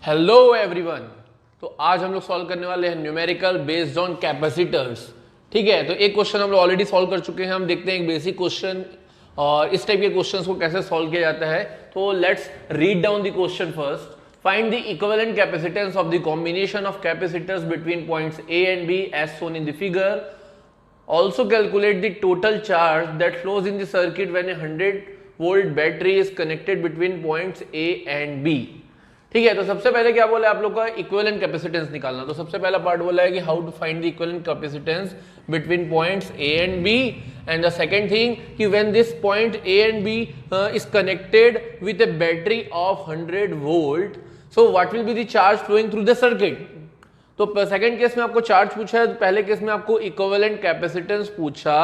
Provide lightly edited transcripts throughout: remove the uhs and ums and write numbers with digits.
Hello everyone. तो आज हम लोग सॉल्व करने वाले हैं न्यूमेरिकल बेस्ड ऑन कैपेसिटर्स। ठीक है, तो एक क्वेश्चन हम लोग ऑलरेडी सॉल्व कर चुके हैं। हम देखते हैं एक बेसिक क्वेश्चन और इस टाइप के क्वेश्चंस को कैसे सॉल्व किया जाता है। तो let's read down the question first. Find the equivalent capacitance of the combination of capacitors between points A and B as shown in the figure. Also calculate the total charge that flows in the circuit when a 100-volt battery is connected between points A and B. ठीक है, तो सबसे पहले क्या बोला है आप लोग का इक्विवेलेंट कैपेसिटेंस निकालना। तो सबसे पहला पार्ट बोला है कि how to find the equivalent capacitance between points A and B, and the second thing कि when this point A and B is connected with a battery of 100 volt, so what will be the charge flowing through the circuit. तो second case में आपको charge पूछा है, पहले case में आपको equivalent capacitance पूछा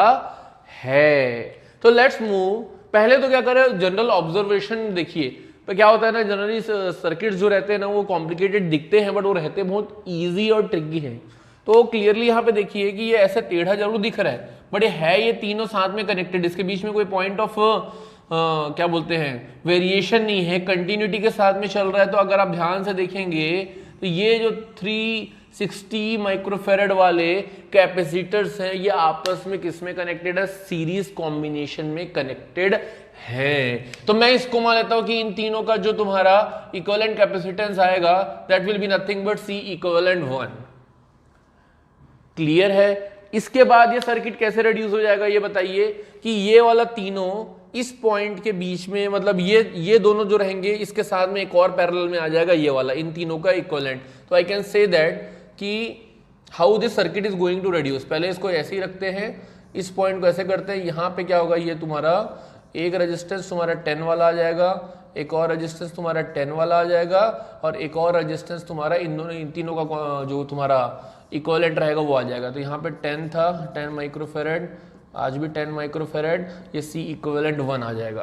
है। तो लेट्स मूव। पहले तो क्या करें, जनरल ऑब्जर्वेशन देखिए। तो क्या होता है ना, जनरली सर्किट्स जो रहते हैं ना वो कॉम्प्लिकेटेड दिखते हैं बट वो रहते बहुत इजी और ट्रिकी है। तो क्लियरली यहाँ पे देखिए कि ये ऐसे टेढ़ा जरूर दिख रहा है बट ये तीनों साथ में कनेक्टेड, इसके बीच में कोई पॉइंट ऑफ क्या बोलते हैं वेरिएशन नहीं है, कंटिन्यूटी के साथ में चल रहा है। तो अगर आप ध्यान से देखेंगे तो ये जो 360 माइक्रोफेरेड वाले कैपेसिटर्स हैं ये आपस में किस में कनेक्टेड है, सीरीज कॉम्बिनेशन में कनेक्टेड है। तो मैं इसको मान लेता हूं कि इन तीनों का जो तुम्हारा इक्विवेलेंट कैपेसिटेंस आएगा that will be nothing but C equivalent 1। Clear है। इसके बाद ये सर्किट कैसे रिड्यूस हो जाएगा ये बताइए कि ये वाला तीनों इस पॉइंट के बीच में, मतलब ये दोनों जो रहेंगे इसके साथ में एक और पैरेलल में आ जाएगा ये वाला, इन तीनों का इक्विवेलेंट। तो आई कैन से दैट कि how this circuit is going to reduce. पहले इसको ऐसे ही रखते हैं, इस पॉइंट को ऐसे करते हैं। यहाँ पे क्या होगा, ये तुम्हारा एक रेजिस्टेंस तुम्हारा 10 वाला आ जाएगा, एक और रेजिस्टेंस तुम्हारा 10 वाला आ जाएगा और एक और रेजिस्टेंस तुम्हारा इन तीनों का जो तुम्हारा इक्विवेलेंट रहेगा वो आ जाएगा। तो यहाँ पे 10 था, 10 माइक्रोफेरेड, आज भी 10 माइक्रोफेरेड, ये C इक्विवेलेंट 1 आ जाएगा।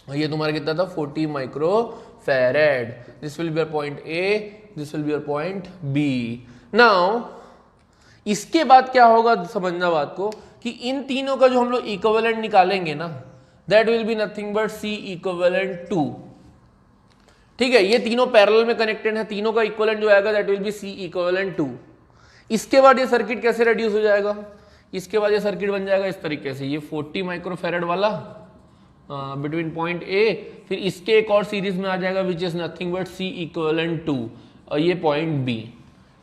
और ये तुम्हारा कितना था, 40 microfarad. This will be your point A, this will be your point B। Now इसके बाद क्या होगा, समझना बात को, कि इन तीनों का जो हम लोग इक्विवेलेंट निकालेंगे ना that will be nothing but C equivalent 2। ठीक है, ये तीनों पैरेलल में कनेक्टेड है, तीनों का इक्विवेलेंट जो आएगा that will B C equivalent 2। इसके बाद ये सर्किट कैसे रिड्यूस हो जाएगा, इसके बाद ये सर्किट बन जाएगा इस तरीके से, ये 40 माइक्रोफेरेड वाला बिटवीन पॉइंट A, फिर इसके एक और सीरीज में आ जाएगा which is nothing but C equivalent 2 और ये पॉइंट B।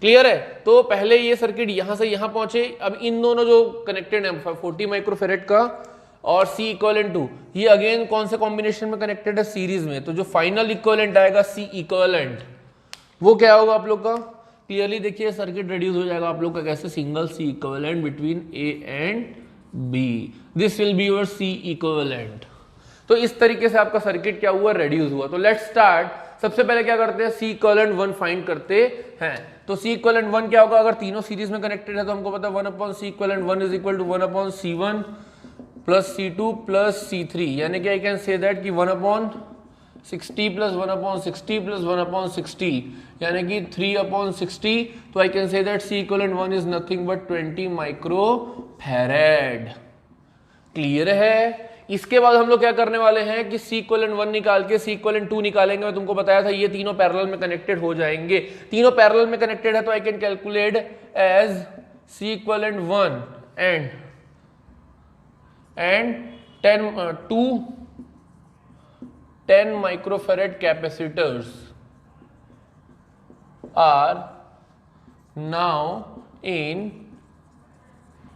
क्लियर है। तो पहले ये सर्किट यहां से यहां पहुंचे, अब इन दोनों जो कनेक्टेड है 40 माइक्रोफेरेड का और C इक्विवेलेंट 2, ये अगेन कौन से कॉम्बिनेशन में कनेक्टेड है, सीरीज में। तो जो फाइनल इक्विवेलेंट आएगा C इक्विवेलेंट वो क्या होगा आप लोग का, क्लियरली देखिए सर्किट रिड्यूस हो जाएगा आप लोग का कैसे, single C equivalent between A and B। This will be your C equivalent. तो इस तरीके से आपका सर्किट क्या हुआ, रिड्यूस हुआ। तो लेट्स स्टार्ट। सबसे पहले क्या करते हैं, C इक्विवेलेंट 1 फाइंड करते हैं। तो C इक्विवेलेंट 1 क्या होगा, अगर तीनों सीरीज में कनेक्टेड है तो हमको पता है 1/C equivalent 1 is equal to 1/C1 plus C2 plus C3, यानी कि आई कैन से दैट कि 1/60 प्लस 1/60 प्लस 1/60 यानी कि 3/60। तो I can say that C equivalent 1 is nothing but 20 microfarad. Clear है। इसके बाद हम लोग क्या करने वाले हैं कि C इक्विवेलेंट 1 निकाल के C इक्विवेलेंट 2 निकालेंगे। मैं तुमको बताया था ये तीनों पैरेलल में कनेक्टेड हो जाएंगे, तीनों पैरेलल में कनेक्टेड है तो I can calculate as C equivalent 1 and 10 microfarad capacitors are now in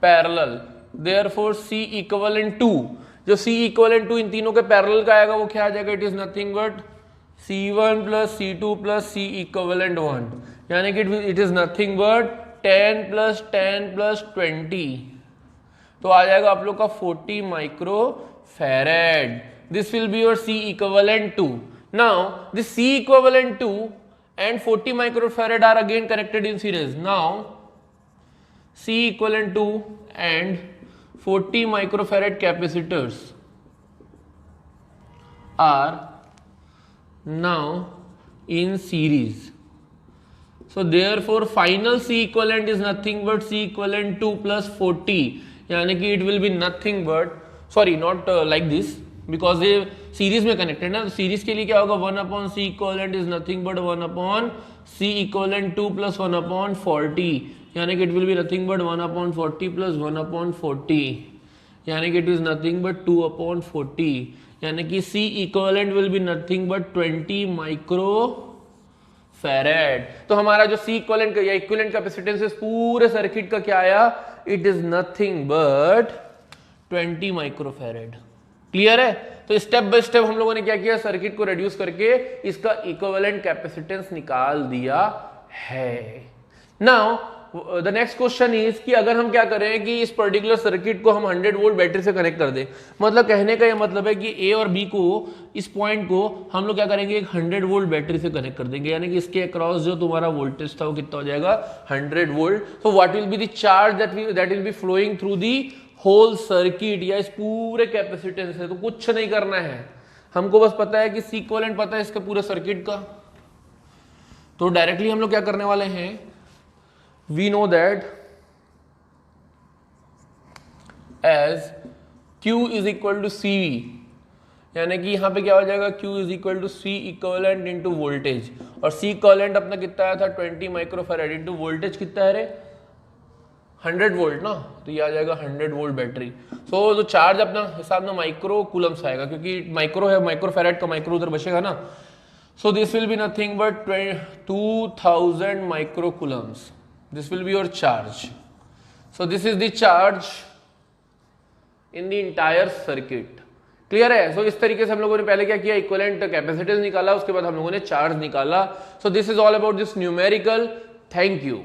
parallel. Therefore C equivalent 2, जो C इक्विवेलेंट 2 इन तीनों के पैरेलल का आएगा वो क्या आ जाएगा, it is nothing but C1 plus C2 plus C equivalent 1, यानी कि it is nothing but 10 plus 10 plus 20। तो आ जाएगा आप लोग का 40 microfarad. This will be your C equivalent 2। Now this C equivalent 2 and 40 microfarad are again connected in series. Now C equivalent 2 and 40 microfarad capacitors are now in series. So therefore final C equivalent is nothing but C equivalent 2 plus 40, यानी कि it will be nothing but, sorry not like this, because ये series में connected ना, series के लिए क्या होगा 1/c equivalent is nothing but 1/c equivalent 2 + 1/40, यानी कि it will be nothing but 1/40 + 1/40, यानी कि इट इज नथिंग बट 2/40, यानी कि C equivalent will be nothing but 20 micro farad. तो हमारा जो C इक्विवेलेंट या इक्विवेलेंट कैपेसिटेंस इस पूरे सर्किट का क्या आया, it is nothing but 20 micro farad. Clear है? तो स्टेप बाय स्टेप हम लोगों ने क्या किया, सर्किट को रिड्यूस करके इसका इक्विवेलेंट कैपेसिटेंस निकाल दिया है। Now the next question is कि अगर हम क्या करें कि इस पर्टिकुलर सर्किट को हम 100 वोल्ट बैटरी से कनेक्ट कर दें, मतलब कहने का ये मतलब है कि ए और बी को, इस पॉइंट को हम लोग क्या करेंगे, एक 100 वोल्ट बैटरी से कनेक्ट कर देंगे, यानी कि इसके अक्रॉस जो तुम्हारा वोल्टेज था वो कितना हो जाएगा 100 वोल्ट। तो what will be the charge that will be flowing through the whole circuit, या इस पूरे कैपेसिटेंस से। तो कुछ नहीं करना है, हमको बस पता है कि C इक्विवेलेंट पता है इसके पूरे सर्किट का, तो डायरेक्टली हम लोग क्या करने वाले हैं, we know that as Q is equal to CV, यानी कि यहां पे क्या हो जाएगा, Q is equal to C equivalent into voltage, और C इक्विवेलेंट अपना कितना आया था 20 माइक्रो फैराड इंटू वोल्टेज कितना है रे 100 वोल्ट ना, तो ये आ जाएगा 100 वोल्ट बैटरी। सो जो चार्ज अपना हिसाब में माइक्रो कूलम्स आएगा, क्योंकि माइक्रो है, माइक्रो फैराड का माइक्रो उधर बचेगा ना। So this will be nothing but 2000 micro Coulomb's, this will be your charge. So this is the charge in the entire circuit. Clear है? सो इस तरीके से हम लोगों ने पहले क्या किया, इक्विवेलेंट कैपेसिटेंस निकाला, उसके बाद हम लोगों ने चार्ज निकाला। So this is all about this numerical. Thank you.